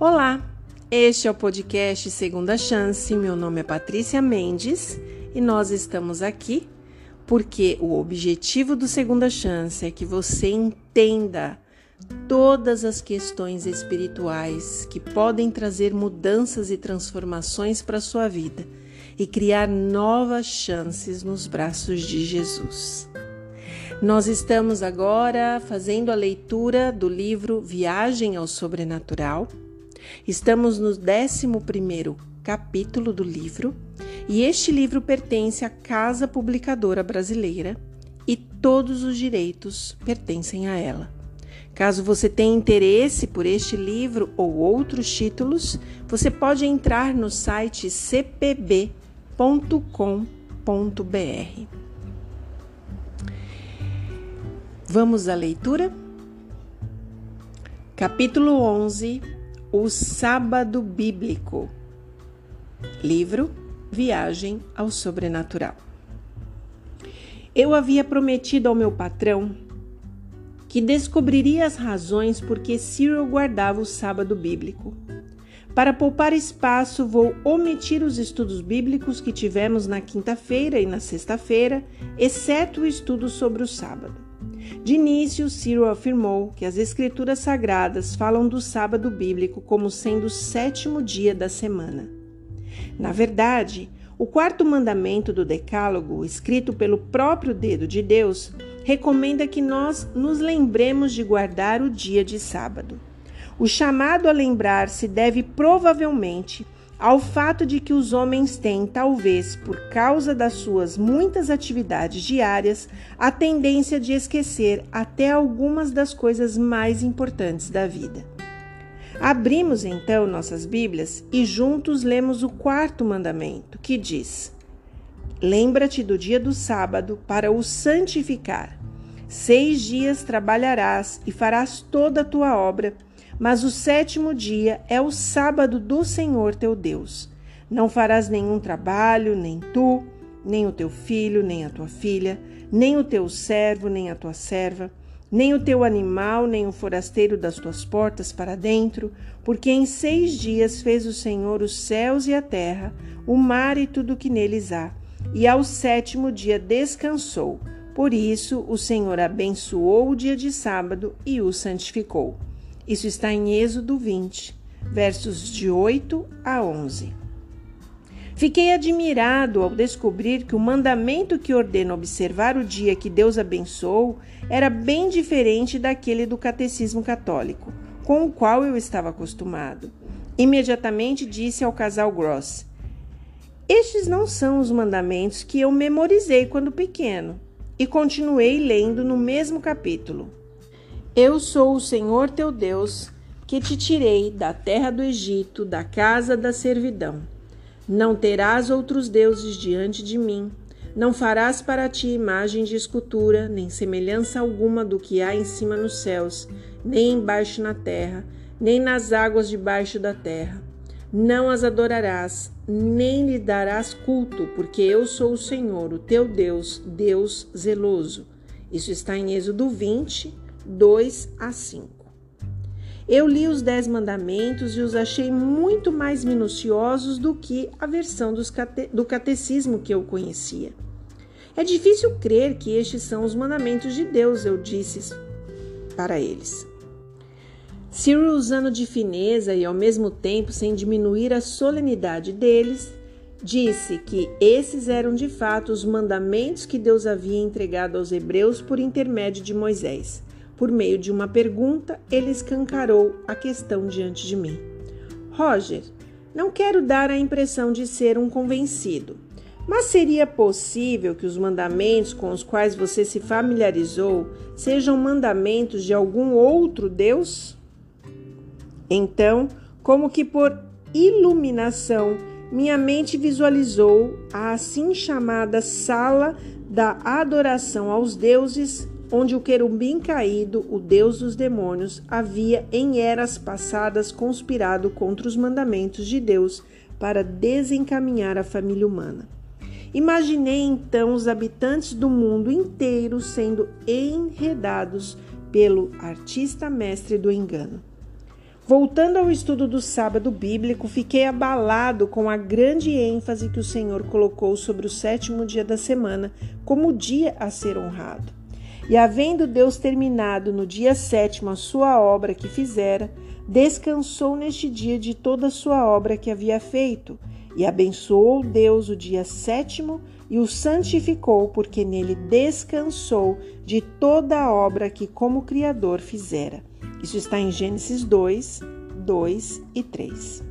Olá, este é o podcast Segunda Chance. Meu nome é Patrícia Mendes e nós estamos aqui porque o objetivo do Segunda Chance é que você entenda todas as questões espirituais que podem trazer mudanças e transformações para a sua vida e criar novas chances nos braços de Jesus. Nós estamos agora fazendo a leitura do livro Viagem ao Sobrenatural. Estamos no 11º capítulo do livro e este livro pertence à Casa Publicadora Brasileira e todos os direitos pertencem a ela. Caso você tenha interesse por este livro ou outros títulos, você pode entrar no site cpb.com.br. Vamos à leitura? Capítulo 11, o Sábado Bíblico. Livro Viagem ao Sobrenatural. Eu havia prometido ao meu patrão que descobriria as razões por que Cyril guardava o sábado bíblico. Para poupar espaço, vou omitir os estudos bíblicos que tivemos na quinta-feira e na sexta-feira, exceto o estudo sobre o sábado. De início, Cyril afirmou que as escrituras sagradas falam do sábado bíblico como sendo o 7º dia da semana. Na verdade, o 4º mandamento do Decálogo, escrito pelo próprio dedo de Deus, recomenda que nós nos lembremos de guardar o dia de sábado. O chamado a lembrar-se deve provavelmente ao fato de que os homens têm, talvez por causa das suas muitas atividades diárias, a tendência de esquecer até algumas das coisas mais importantes da vida. Abrimos então nossas Bíblias e juntos lemos o 4º mandamento, que diz: Lembra-te do dia do sábado para o santificar. 6 dias trabalharás e farás toda a tua obra, mas o 7º dia é o sábado do Senhor teu Deus. Não farás nenhum trabalho, nem tu, nem o teu filho, nem a tua filha, nem o teu servo, nem a tua serva, nem o teu animal, nem o forasteiro das tuas portas para dentro, porque em 6 dias fez o Senhor os céus e a terra, o mar e tudo o que neles há, e ao 7º dia descansou. Por isso o Senhor abençoou o dia de sábado e o santificou. Isso está em Êxodo 20, versos de 8 a 11. Fiquei admirado ao descobrir que o mandamento que ordena observar o dia que Deus abençoou era bem diferente daquele do catecismo católico, com o qual eu estava acostumado. Imediatamente disse ao casal Gross: Estes não são os mandamentos que eu memorizei quando pequeno. E continuei lendo no mesmo capítulo. Eu sou o Senhor teu Deus, que te tirei da terra do Egito, da casa da servidão. Não terás outros deuses diante de mim. Não farás para ti imagem de escultura, nem semelhança alguma do que há em cima nos céus, nem embaixo na terra, nem nas águas debaixo da terra. Não as adorarás, nem lhe darás culto, porque eu sou o Senhor, o teu Deus, Deus zeloso. Isso está em Êxodo 20, 2 a 5. Eu li os 10 mandamentos e os achei muito mais minuciosos do que a versão do catecismo que eu conhecia. É difícil crer que estes são os mandamentos de Deus, eu disse para eles. Cyril, usando de fineza e ao mesmo tempo sem diminuir a solenidade deles, disse que esses eram de fato os mandamentos que Deus havia entregado aos hebreus por intermédio de Moisés. Por meio de uma pergunta, ele escancarou a questão diante de mim. Roger, não quero dar a impressão de ser um convencido, mas seria possível que os mandamentos com os quais você se familiarizou sejam mandamentos de algum outro Deus? Então, como que por iluminação, minha mente visualizou a assim chamada sala da adoração aos deuses, onde o querubim caído, o deus dos demônios, havia em eras passadas conspirado contra os mandamentos de Deus para desencaminhar a família humana. Imaginei então os habitantes do mundo inteiro sendo enredados pelo artista mestre do engano. Voltando ao estudo do sábado bíblico, fiquei abalado com a grande ênfase que o Senhor colocou sobre o 7º dia da semana como dia a ser honrado. E havendo Deus terminado no dia 7º a sua obra que fizera, descansou neste dia de toda a sua obra que havia feito, e abençoou Deus o dia 7º e o santificou, porque nele descansou de toda a obra que como Criador fizera. Isso está em Gênesis 2, 2 e 3.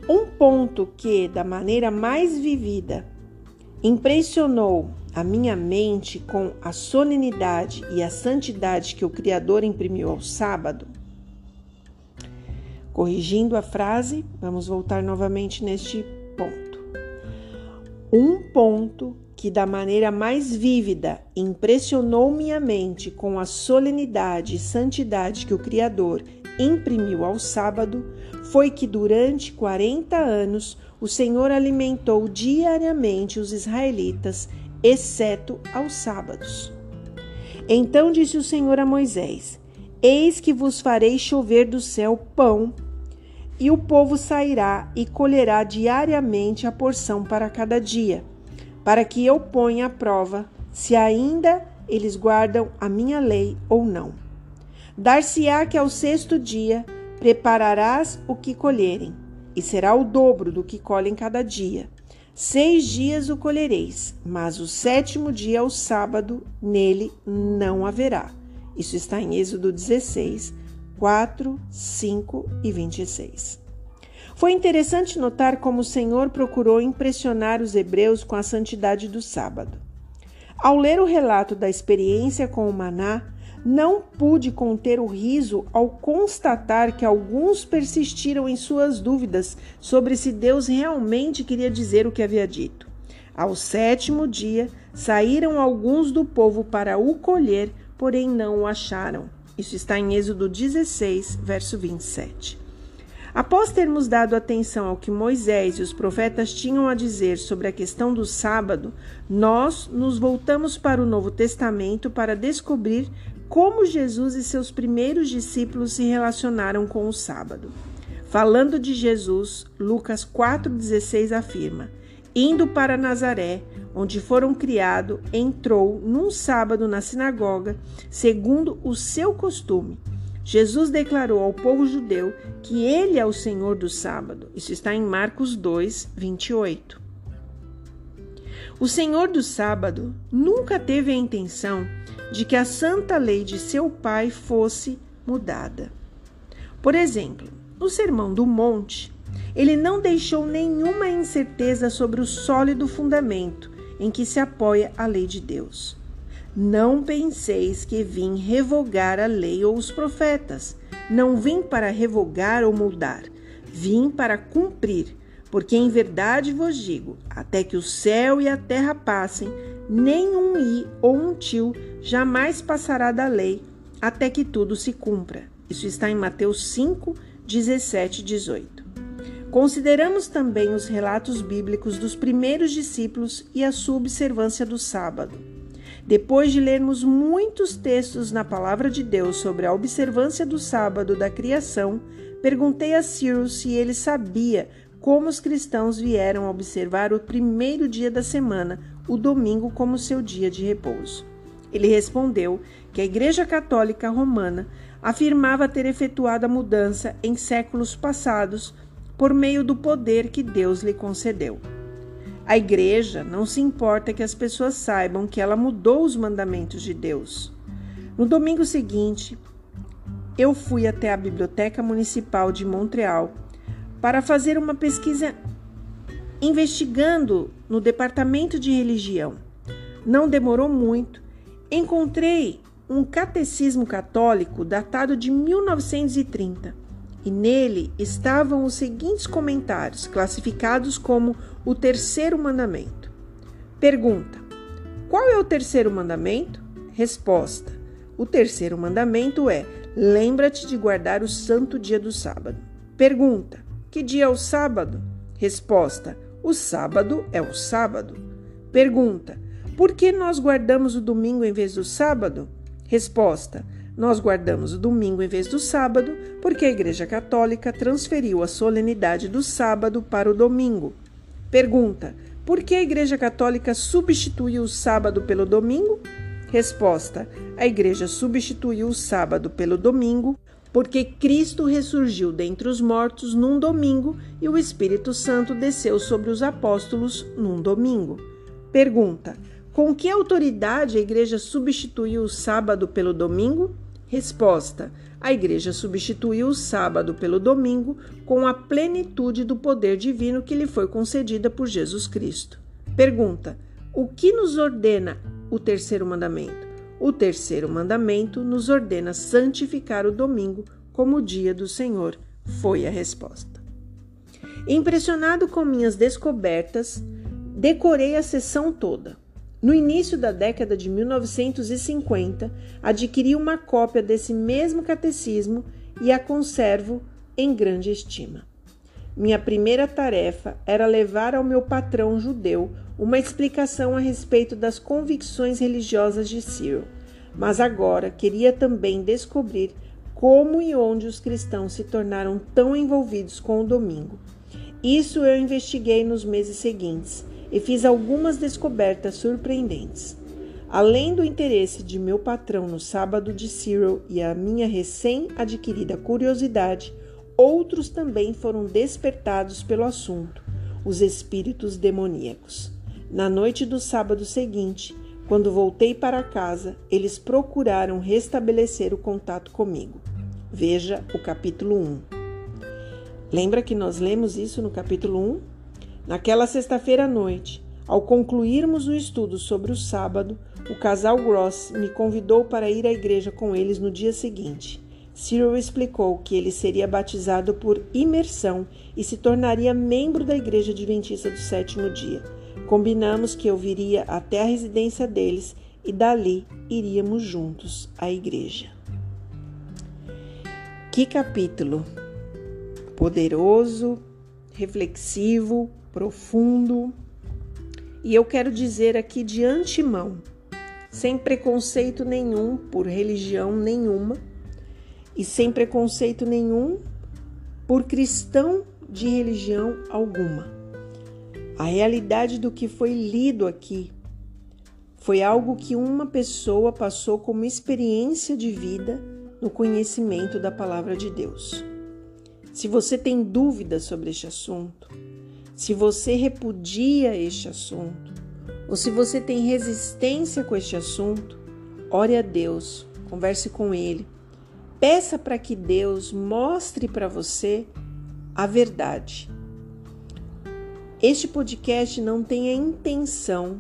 Um ponto que, da maneira mais vivida, impressionou a minha mente com a solenidade e a santidade que o Criador imprimiu ao sábado. Corrigindo a frase, vamos voltar novamente neste ponto. Um ponto que da maneira mais vívida impressionou minha mente com a solenidade e santidade que o Criador imprimiu ao sábado foi que durante 40 anos o Senhor alimentou diariamente os israelitas, exceto aos sábados. Então disse o Senhor a Moisés: Eis que vos farei chover do céu pão, e o povo sairá e colherá diariamente a porção para cada dia, para que eu ponha à prova se ainda eles guardam a minha lei ou não. Dar-se-á que ao 6º dia prepararás o que colherem, e será o dobro do que colhem cada dia. 6 dias o colhereis, mas o 7º dia, o sábado, nele não haverá. Isso está em Êxodo 16, 4, 5 e 26. Foi interessante notar como o Senhor procurou impressionar os hebreus com a santidade do sábado. Ao ler o relato da experiência com o maná, não pude conter o riso ao constatar que alguns persistiram em suas dúvidas sobre se Deus realmente queria dizer o que havia dito. Ao 7º dia, saíram alguns do povo para o colher, porém não o acharam. Isso está em Êxodo 16, verso 27. Após termos dado atenção ao que Moisés e os profetas tinham a dizer sobre a questão do sábado, nós nos voltamos para o Novo Testamento para descobrir como Jesus e seus primeiros discípulos se relacionaram com o sábado. Falando de Jesus, Lucas 4,16 afirma: Indo para Nazaré, onde foram criados, entrou num sábado na sinagoga, segundo o seu costume. Jesus declarou ao povo judeu que ele é o Senhor do sábado. Isso está em Marcos 2, 28. O Senhor do sábado nunca teve a intenção de que a santa lei de seu pai fosse mudada. Por exemplo, no Sermão do Monte, ele não deixou nenhuma incerteza sobre o sólido fundamento em que se apoia a lei de Deus. Não penseis que vim revogar a lei ou os profetas. Não vim para revogar ou mudar, vim para cumprir. Porque em verdade vos digo, até que o céu e a terra passem, nem um i ou um tio jamais passará da lei, até que tudo se cumpra. Isso está em Mateus 5, 17 e 18. Consideramos também os relatos bíblicos dos primeiros discípulos e a sua observância do sábado. Depois de lermos muitos textos na palavra de Deus sobre a observância do sábado da criação, perguntei a Cyril se ele sabia como os cristãos vieram a observar o primeiro dia da semana, o domingo, como seu dia de repouso. Ele respondeu que a Igreja Católica Romana afirmava ter efetuado a mudança em séculos passados por meio do poder que Deus lhe concedeu. A Igreja não se importa que as pessoas saibam que ela mudou os mandamentos de Deus. No domingo seguinte, eu fui até a Biblioteca Municipal de Montreal para fazer uma pesquisa investigando no Departamento de Religião. Não demorou muito, encontrei um catecismo católico datado de 1930 e nele estavam os seguintes comentários, classificados como o terceiro mandamento. Pergunta: qual é o terceiro mandamento? Resposta: o terceiro mandamento é: lembra-te de guardar o santo dia do sábado. Pergunta: que dia é o sábado? Resposta: o sábado é o sábado. Pergunta: por que nós guardamos o domingo em vez do sábado? Resposta: Nós guardamos o domingo em vez do sábado, porque a Igreja Católica transferiu a solenidade do sábado para o domingo. Pergunta: por que a Igreja Católica substituiu o sábado pelo domingo? Resposta: a Igreja substituiu o sábado pelo domingo porque Cristo ressurgiu dentre os mortos num domingo e o Espírito Santo desceu sobre os apóstolos num domingo. Pergunta: com que autoridade a Igreja substituiu o sábado pelo domingo? Resposta: a Igreja substituiu o sábado pelo domingo com a plenitude do poder divino que lhe foi concedida por Jesus Cristo. Pergunta: o que nos ordena o terceiro mandamento? O terceiro mandamento nos ordena santificar o domingo como o dia do Senhor, foi a resposta. Impressionado com minhas descobertas, decorei a sessão toda. No início da década de 1950, adquiri uma cópia desse mesmo catecismo e a conservo em grande estima. Minha primeira tarefa era levar ao meu patrão judeu uma explicação a respeito das convicções religiosas de Cyril, mas agora queria também descobrir como e onde os cristãos se tornaram tão envolvidos com o domingo. Isso eu investiguei nos meses seguintes e fiz algumas descobertas surpreendentes. Além do interesse de meu patrão no sábado de Cyril e a minha recém-adquirida curiosidade, outros também foram despertados pelo assunto, os espíritos demoníacos. Na noite do sábado seguinte, quando voltei para casa, eles procuraram restabelecer o contato comigo. Veja o capítulo 1. Lembra que nós lemos isso no capítulo 1? Naquela sexta-feira à noite, ao concluirmos o estudo sobre o sábado, o casal Gross me convidou para ir à igreja com eles no dia seguinte. Cyril explicou que ele seria batizado por imersão e se tornaria membro da Igreja Adventista do Sétimo Dia. Combinamos que eu viria até a residência deles e dali iríamos juntos à igreja. Que capítulo poderoso, reflexivo, profundo. E eu quero dizer aqui de antemão, sem preconceito nenhum por religião nenhuma, e sem preconceito nenhum por cristão de religião alguma. A realidade do que foi lido aqui foi algo que uma pessoa passou como experiência de vida no conhecimento da palavra de Deus. Se você tem dúvidas sobre este assunto, se você repudia este assunto, ou se você tem resistência com este assunto, ore a Deus, converse com Ele. Peça para que Deus mostre para você a verdade. Este podcast não tem a intenção,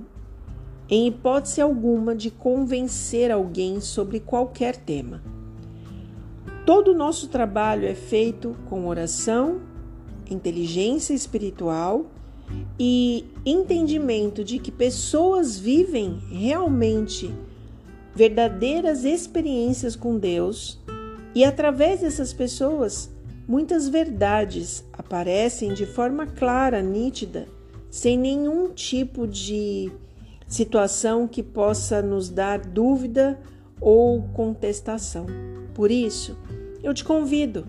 em hipótese alguma, de convencer alguém sobre qualquer tema. Todo o nosso trabalho é feito com oração, inteligência espiritual e entendimento de que pessoas vivem realmente verdadeiras experiências com Deus. E através dessas pessoas, muitas verdades aparecem de forma clara, nítida, sem nenhum tipo de situação que possa nos dar dúvida ou contestação. Por isso, eu te convido,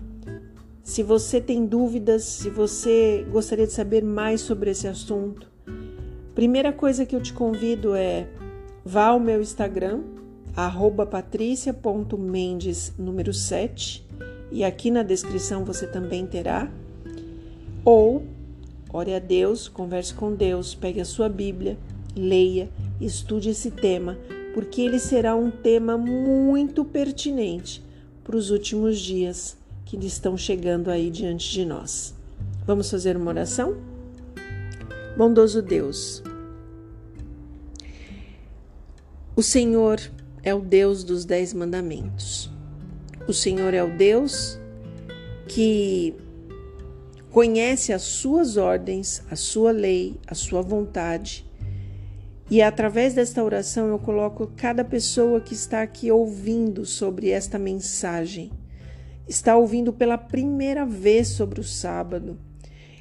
se você tem dúvidas, se você gostaria de saber mais sobre esse assunto, primeira coisa que eu te convido é vá ao meu Instagram, @patricia.mendes, número 7, e aqui na descrição você também terá. Ou, ore a Deus, converse com Deus, pegue a sua Bíblia, leia, estude esse tema, porque ele será um tema muito pertinente para os últimos dias que estão chegando aí diante de nós. Vamos fazer uma oração? Bondoso Deus, o Senhor é o Deus dos 10 mandamentos. O Senhor é o Deus que conhece as suas ordens, a sua lei, a sua vontade. E através desta oração eu coloco cada pessoa que está aqui ouvindo sobre esta mensagem. Está ouvindo pela primeira vez sobre o sábado.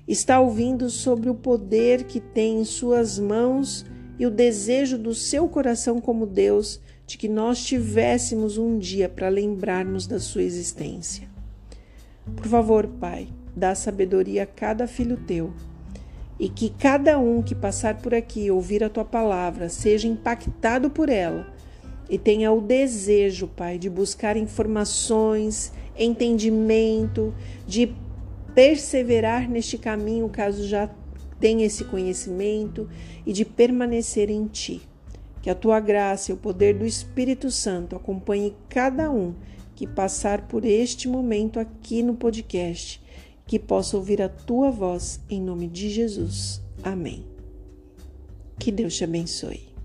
Está ouvindo sobre o poder que tem em suas mãos e o desejo do seu coração como Deus de que nós tivéssemos um dia para lembrarmos da sua existência. Por favor, Pai, dá sabedoria a cada filho teu, e que cada um que passar por aqui ouvir a tua palavra seja impactado por ela e tenha o desejo, Pai, de buscar informações, entendimento, de perseverar neste caminho caso já tenha esse conhecimento e de permanecer em ti. Que a tua graça e o poder do Espírito Santo acompanhe cada um que passar por este momento aqui no podcast, que possa ouvir a tua voz em nome de Jesus. Amém. Que Deus te abençoe.